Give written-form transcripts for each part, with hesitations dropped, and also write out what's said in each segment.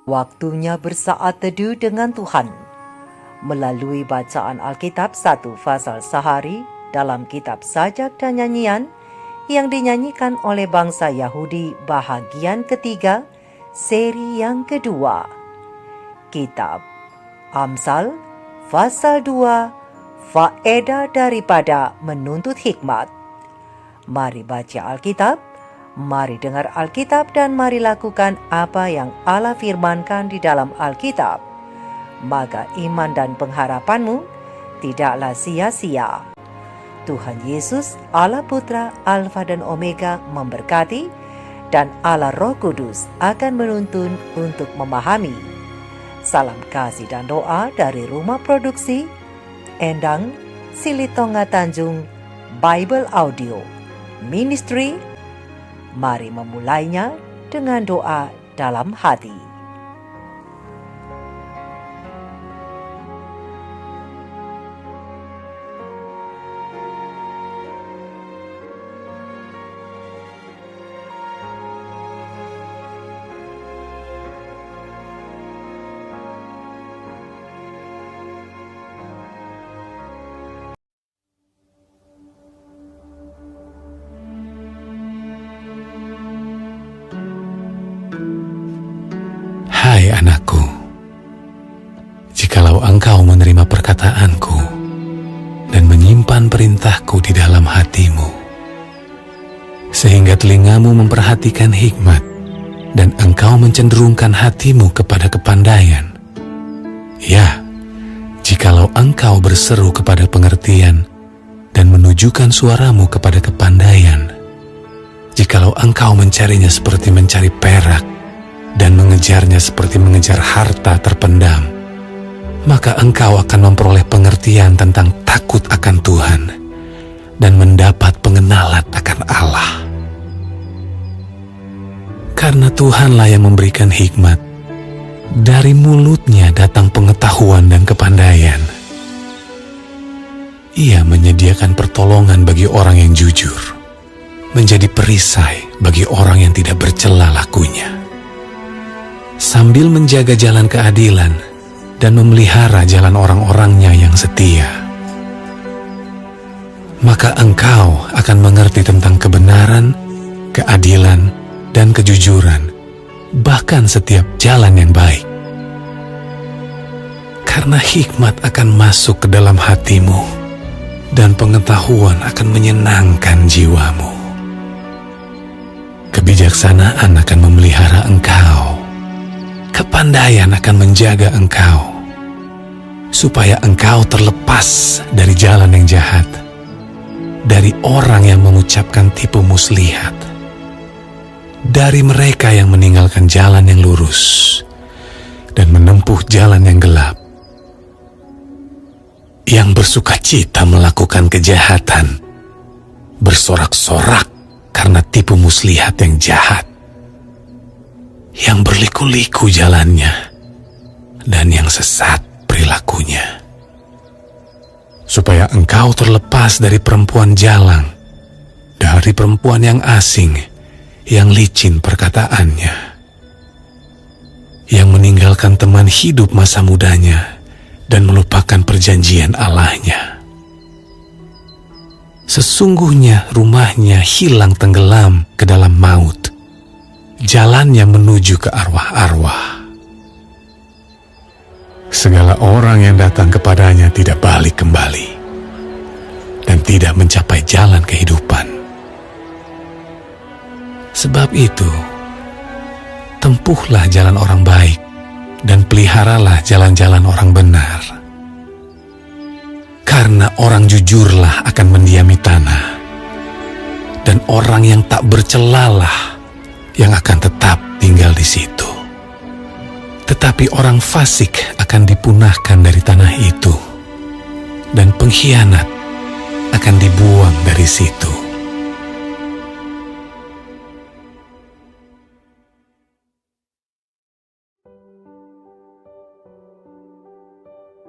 Waktunya bersaat teduh dengan Tuhan. Melalui bacaan Alkitab 1 Fasal sehari dalam kitab Sajak dan Nyanyian yang dinyanyikan oleh bangsa Yahudi bahagian ketiga, seri yang kedua. Kitab Amsal Fasal 2, faedah daripada menuntut hikmat. Mari baca Alkitab, mari dengar Alkitab, dan mari lakukan apa yang Allah firmankan di dalam Alkitab. Maka iman dan pengharapanmu tidaklah sia-sia. Tuhan Yesus, Allah Putra, Alfa dan Omega memberkati, dan Allah Roh Kudus akan menuntun untuk memahami. Salam kasih dan doa dari Rumah Produksi Endang Silitonga Tanjung Bible Audio Ministry. Mari memulainya dengan doa dalam hati. Hai anakku, jikalau engkau menerima perkataanku dan menyimpan perintahku di dalam hatimu, sehingga telingamu memperhatikan hikmat dan engkau mencenderungkan hatimu kepada kepandaian. Ya, jikalau engkau berseru kepada pengertian dan menunjukkan suaramu kepada kepandaian, jikalau engkau mencarinya seperti mencari perak dan mengejarnya seperti mengejar harta terpendam, maka engkau akan memperoleh pengertian tentang takut akan Tuhan dan mendapat pengenalan akan Allah. Karena Tuhanlah yang memberikan hikmat, dari mulutnya datang pengetahuan dan kepandaian. Ia menyediakan pertolongan bagi orang yang jujur, menjadi perisai bagi orang yang tidak bercela lakunya, sambil menjaga jalan keadilan dan memelihara jalan orang-orangnya yang setia. Maka engkau akan mengerti tentang kebenaran, keadilan, dan kejujuran, bahkan setiap jalan yang baik. Karena hikmat akan masuk ke dalam hatimu, dan pengetahuan akan menyenangkan jiwamu. Kebijaksanaan akan memelihara engkau. Kepandaian akan menjaga engkau, supaya engkau terlepas dari jalan yang jahat, dari orang yang mengucapkan tipu muslihat, dari mereka yang meninggalkan jalan yang lurus dan menempuh jalan yang gelap, yang bersuka cita melakukan kejahatan, bersorak-sorak karena tipu muslihat yang jahat, yang berliku-liku jalannya, dan yang sesat perilakunya. Supaya engkau terlepas dari perempuan jalang, dari perempuan yang asing, yang licin perkataannya, yang meninggalkan teman hidup masa mudanya, dan melupakan perjanjian Allahnya. Sesungguhnya rumahnya hilang tenggelam ke dalam maut, jalannya menuju ke arwah-arwah. Segala orang yang datang kepadanya tidak balik kembali dan tidak mencapai jalan kehidupan. Sebab itu, tempuhlah jalan orang baik dan peliharalah jalan-jalan orang benar. Karena orang jujurlah akan mendiami tanah, dan orang yang tak bercelalah yang akan tetap tinggal di situ. Tetapi orang fasik akan dipunahkan dari tanah itu, dan pengkhianat akan dibuang dari situ.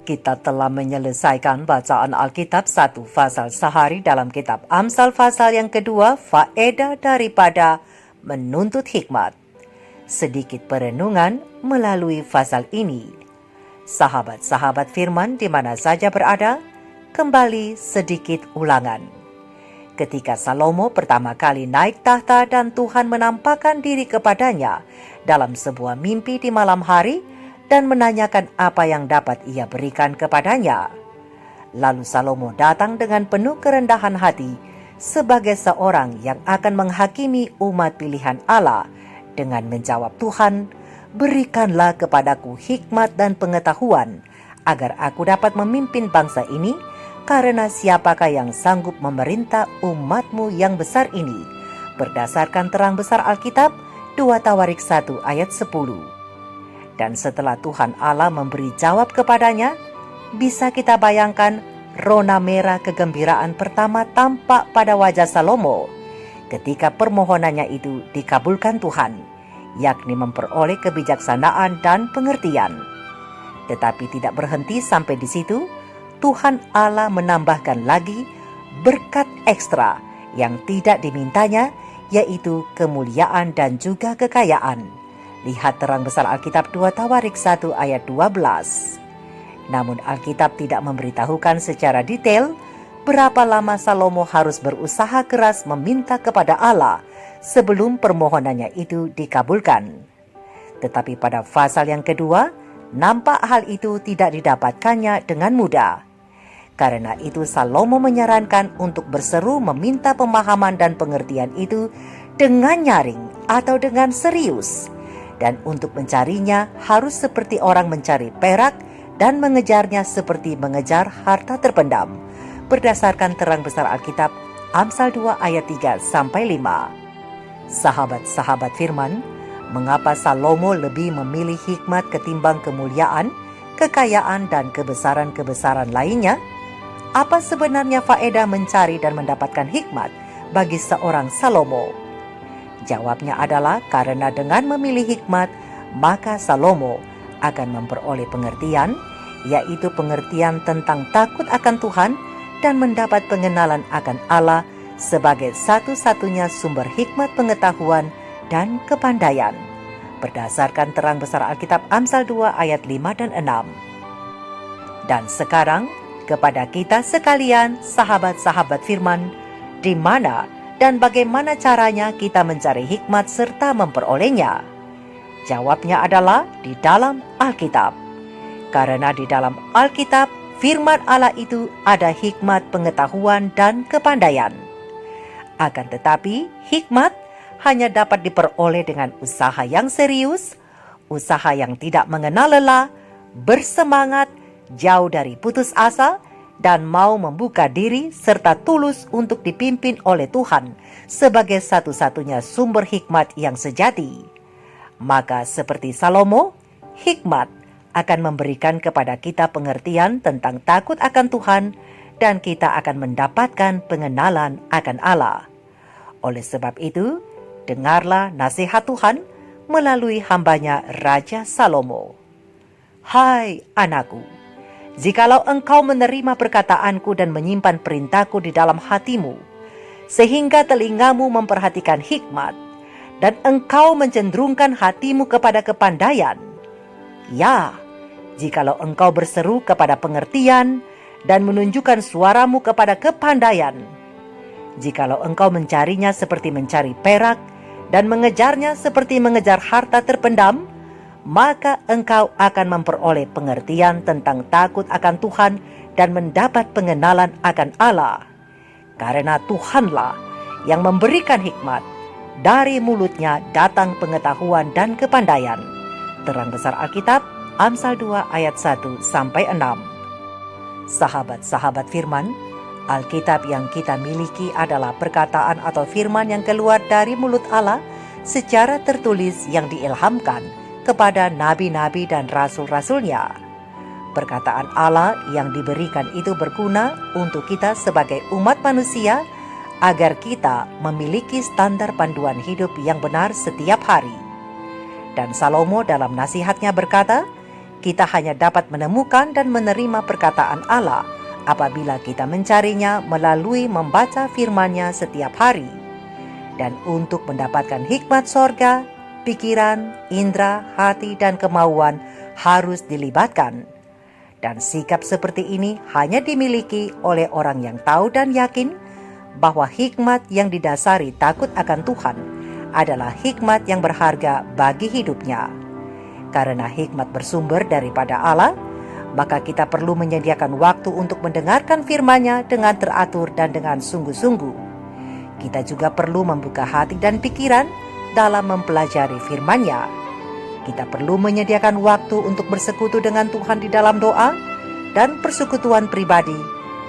Kita telah menyelesaikan bacaan Alkitab 1 Fasal sehari dalam kitab Amsal Fasal yang kedua, faedah daripada menuntut hikmat. sedikit perenungan melalui pasal ini. Sahabat-sahabat firman di mana saja berada, kembali sedikit ulangan. Ketika Salomo pertama kali naik tahta dan Tuhan menampakkan diri kepadanya dalam sebuah mimpi di malam hari dan menanyakan apa yang dapat ia berikan kepadanya. Lalu Salomo datang dengan penuh kerendahan hati sebagai seorang yang akan menghakimi umat pilihan Allah dengan menjawab, Tuhan, berikanlah kepadaku hikmat dan pengetahuan agar aku dapat memimpin bangsa ini, karena siapakah yang sanggup memerintah umatmu yang besar ini? Berdasarkan terang besar Alkitab, 2 Tawarik 1 ayat 10. Dan setelah Tuhan Allah memberi jawab kepadanya, bisa kita bayangkan rona merah kegembiraan pertama tampak pada wajah Salomo ketika permohonannya itu dikabulkan Tuhan, yakni memperoleh kebijaksanaan dan pengertian. Tetapi tidak berhenti sampai di situ, Tuhan Allah menambahkan lagi berkat ekstra yang tidak dimintanya, yaitu kemuliaan dan juga kekayaan. Lihat terang besar Alkitab 2 Tawarik 1 ayat 12. Namun Alkitab tidak memberitahukan secara detail berapa lama Salomo harus berusaha keras meminta kepada Allah sebelum permohonannya itu dikabulkan. Tetapi pada pasal yang kedua, nampak hal itu tidak didapatkannya dengan mudah. Karena itu Salomo menyarankan untuk berseru meminta pemahaman dan pengertian itu dengan nyaring atau dengan serius. Dan untuk mencarinya harus seperti orang mencari perak dan mengejarnya seperti mengejar harta terpendam. Berdasarkan terang besar Alkitab, Amsal 2 ayat 3-5. Sahabat-sahabat firman, mengapa Salomo lebih memilih hikmat ketimbang kemuliaan, kekayaan, dan kebesaran-kebesaran lainnya? Apa sebenarnya faedah mencari dan mendapatkan hikmat bagi seorang Salomo? Jawabnya adalah karena dengan memilih hikmat, maka Salomo akan memperoleh pengertian, yaitu pengertian tentang takut akan Tuhan dan mendapat pengenalan akan Allah sebagai satu-satunya sumber hikmat pengetahuan dan kepandaian. Berdasarkan terang besar Alkitab Amsal 2 ayat 5 dan 6. Dan sekarang, kepada kita sekalian, sahabat-sahabat firman, di mana dan bagaimana caranya kita mencari hikmat serta memperolehnya? Jawabnya adalah di dalam Alkitab. Karena di dalam Alkitab, firman Allah itu ada hikmat pengetahuan dan kepandaian. Akan tetapi, hikmat hanya dapat diperoleh dengan usaha yang serius, usaha yang tidak mengenal lelah, bersemangat, jauh dari putus asa, dan mau membuka diri serta tulus untuk dipimpin oleh Tuhan sebagai satu-satunya sumber hikmat yang sejati. Maka seperti Salomo, hikmat akan memberikan kepada kita pengertian tentang takut akan Tuhan dan kita akan mendapatkan pengenalan akan Allah. Oleh sebab itu, dengarlah nasihat Tuhan melalui hambanya Raja Salomo. Hai anakku, jikalau engkau menerima perkataanku dan menyimpan perintahku di dalam hatimu, sehingga telingamu memperhatikan hikmat, dan engkau mencenderungkan hatimu kepada kepandaian, ya, jikalau engkau berseru kepada pengertian dan menunjukkan suaramu kepada kepandaian, jikalau engkau mencarinya seperti mencari perak dan mengejarnya seperti mengejar harta terpendam, maka engkau akan memperoleh pengertian tentang takut akan Tuhan dan mendapat pengenalan akan Allah. Karena Tuhanlah yang memberikan hikmat, dari mulutnya datang pengetahuan dan kepandaian. Terang besar Alkitab, Amsal 2 ayat 1-6. Sahabat-sahabat firman, Alkitab yang kita miliki adalah perkataan atau firman yang keluar dari mulut Allah secara tertulis yang diilhamkan kepada nabi-nabi dan rasul-rasulnya. Perkataan Allah yang diberikan itu berguna untuk kita sebagai umat manusia agar kita memiliki standar panduan hidup yang benar setiap hari. Dan Salomo dalam nasihatnya berkata, kita hanya dapat menemukan dan menerima perkataan Allah apabila kita mencarinya melalui membaca firman-Nya setiap hari. Dan untuk mendapatkan hikmat sorga, pikiran, indera, hati, dan kemauan harus dilibatkan. Dan sikap seperti ini hanya dimiliki oleh orang yang tahu dan yakin bahwa hikmat yang didasari takut akan Tuhan adalah hikmat yang berharga bagi hidupnya. Karena hikmat bersumber daripada Allah, maka kita perlu menyediakan waktu untuk mendengarkan firman-Nya dengan teratur dan dengan sungguh-sungguh. Kita juga perlu membuka hati dan pikiran dalam mempelajari firman-Nya. Kita perlu menyediakan waktu untuk bersekutu dengan Tuhan di dalam doa dan persekutuan pribadi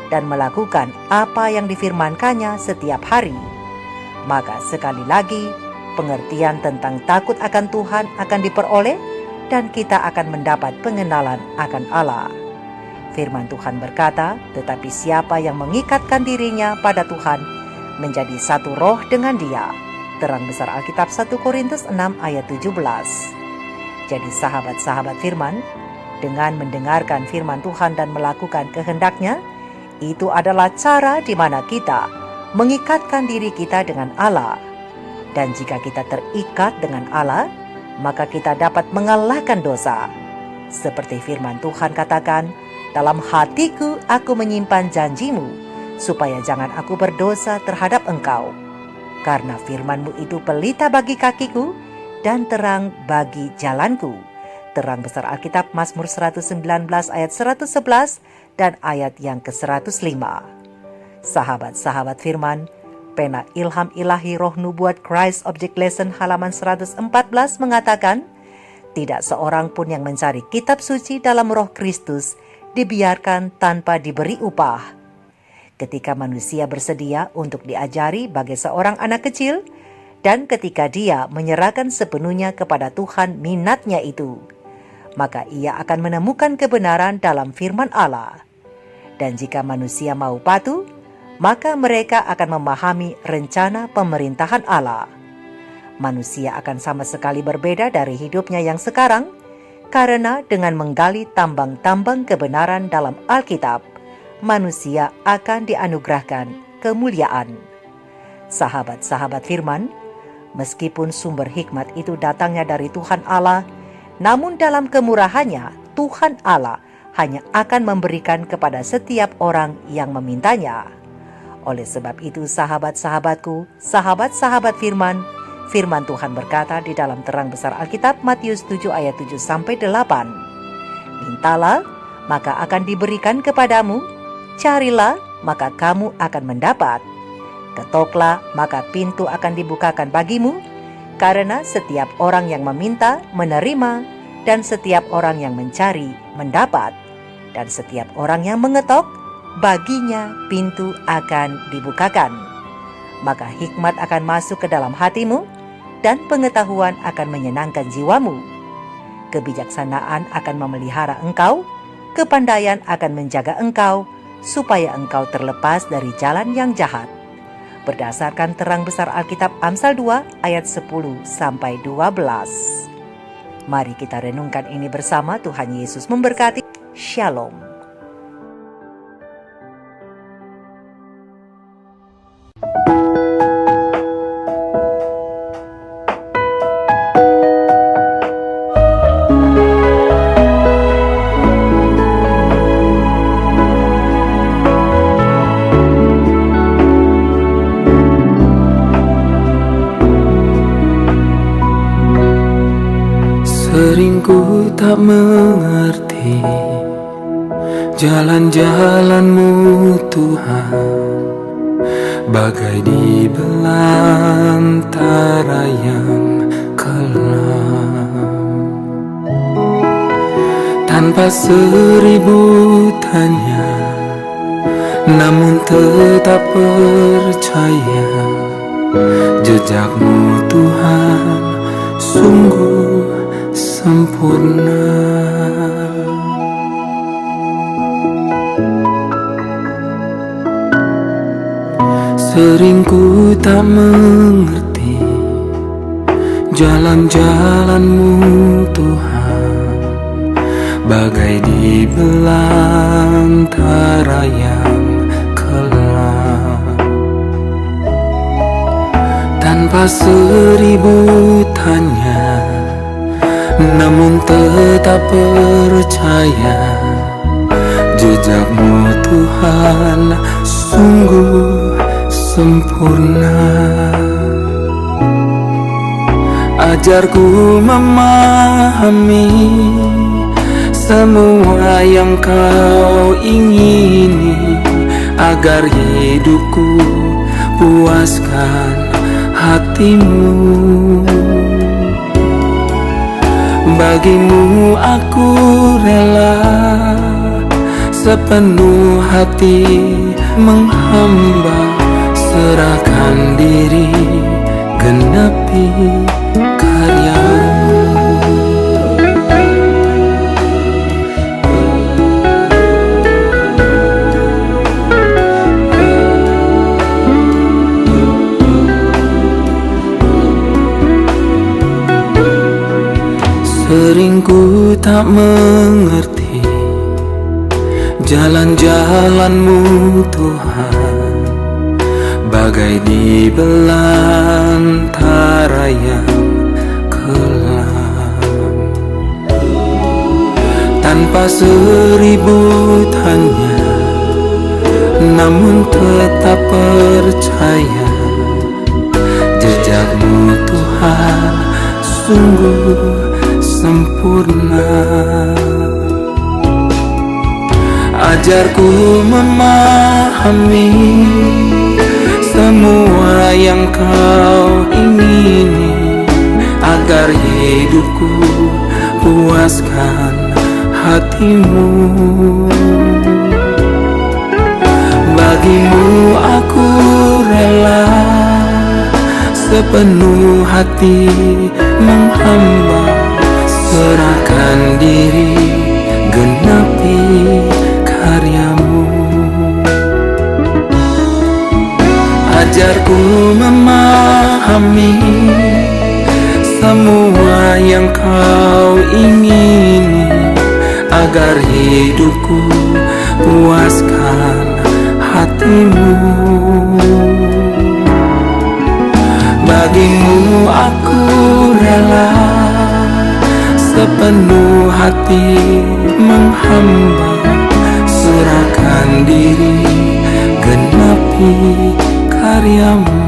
dan melakukan apa yang difirmankannya setiap hari. Maka sekali lagi, pengertian tentang takut akan Tuhan akan diperoleh dan kita akan mendapat pengenalan akan Allah. Firman Tuhan berkata, tetapi siapa yang mengikatkan dirinya pada Tuhan menjadi satu roh dengan Dia. Terang besar Alkitab 1 Korintus 6 ayat 17. Jadi sahabat-sahabat firman, dengan mendengarkan firman Tuhan dan melakukan kehendak-Nya, itu adalah cara di mana kita mengikatkan diri kita dengan Allah. Dan jika kita terikat dengan Allah, maka kita dapat mengalahkan dosa. Seperti firman Tuhan katakan, dalam hatiku aku menyimpan janjimu, supaya jangan aku berdosa terhadap engkau. Karena firman-Mu itu pelita bagi kakiku dan terang bagi jalanku. Terang besar Alkitab Mazmur 119 ayat 111 dan ayat yang ke-105. Sahabat-sahabat firman, pena ilham ilahi roh nubuat Christ Object Lesson halaman 114 mengatakan, tidak seorang pun yang mencari kitab suci dalam roh Kristus dibiarkan tanpa diberi upah. Ketika manusia bersedia untuk diajari bagai seorang anak kecil, dan ketika dia menyerahkan sepenuhnya kepada Tuhan minatnya itu, maka ia akan menemukan kebenaran dalam firman Allah. Dan jika manusia mau patuh, maka mereka akan memahami rencana pemerintahan Allah. Manusia akan sama sekali berbeda dari hidupnya yang sekarang, karena dengan menggali tambang-tambang kebenaran dalam Alkitab, manusia akan dianugerahkan kemuliaan. Sahabat-sahabat firman, meskipun sumber hikmat itu datangnya dari Tuhan Allah, namun dalam kemurahannya Tuhan Allah hanya akan memberikan kepada setiap orang yang memintanya. Oleh sebab itu sahabat-sahabatku, sahabat-sahabat firman, firman Tuhan berkata di dalam terang besar Alkitab Matius 7 ayat 7-8. Mintalah, maka akan diberikan kepadamu. Carilah, maka kamu akan mendapat. Ketoklah, maka pintu akan dibukakan bagimu. Karena setiap orang yang meminta, menerima. Dan setiap orang yang mencari, mendapat. Dan setiap orang yang mengetok, baginya pintu akan dibukakan. Maka hikmat akan masuk ke dalam hatimu, dan pengetahuan akan menyenangkan jiwamu. Kebijaksanaan akan memelihara engkau, kepandaian akan menjaga engkau, supaya engkau terlepas dari jalan yang jahat. Berdasarkan terang besar Alkitab Amsal 2 ayat 10-12. Mari kita renungkan ini bersama. Tuhan Yesus memberkati. Shalom. Sering ku tak mengerti jalan-jalan-Mu Tuhan, bagai di belantara yang kelam. Tanpa seribu tanya, namun tetap percaya, jejak-Mu Tuhan sungguh sempurna. Sering ku tak mengerti jalan-jalan-Mu Tuhan, bagai di belantara yang kelam. Tanpa seribu tanya, namun tetap percaya, jejakmu Tuhan sungguh sempurna. Ajarku memahami semua yang kau ingini, agar hidupku puaskan hatimu. Bagimu aku rela sepenuh hati menghamba, serahkan diri genapi karyamu. Sering ku tak mengerti jalan-jalan-Mu Tuhan, bagai di belantara yang kelam. Tanpa seribu tanya, namun tetap percaya, jejakmu Tuhan sungguh sempurna. Ajarku memahami semua yang kau ingini, agar hidupku puaskan hatimu. Bagimu aku rela sepenuh hati menghamba, serahkan diri genapi karyamu. Ajarku memahami semua yang kau ingini, agar hidupku puaskan hatimu. Bagimu aku rela sepenuh hati menghamba, serahkan diri genapi karyamu.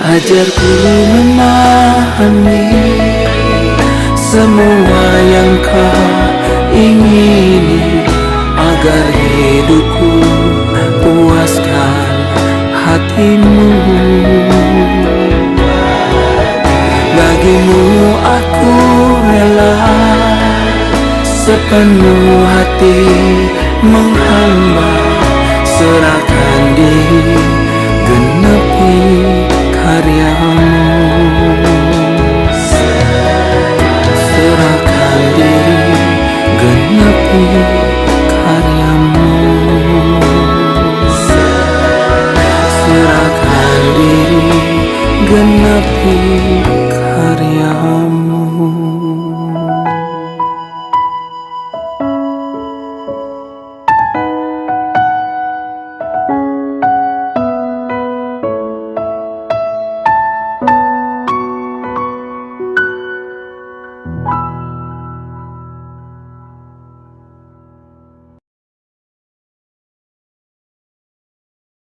Ajarku memahami semua yang kau ingini, agar hidupku puaskan hatimu. Bagimu aku rela sepenuh hati menghamba, serahkan diri genapi karyamu. Serahkan diri genapi karyamu. Serahkan diri genapi karyamu.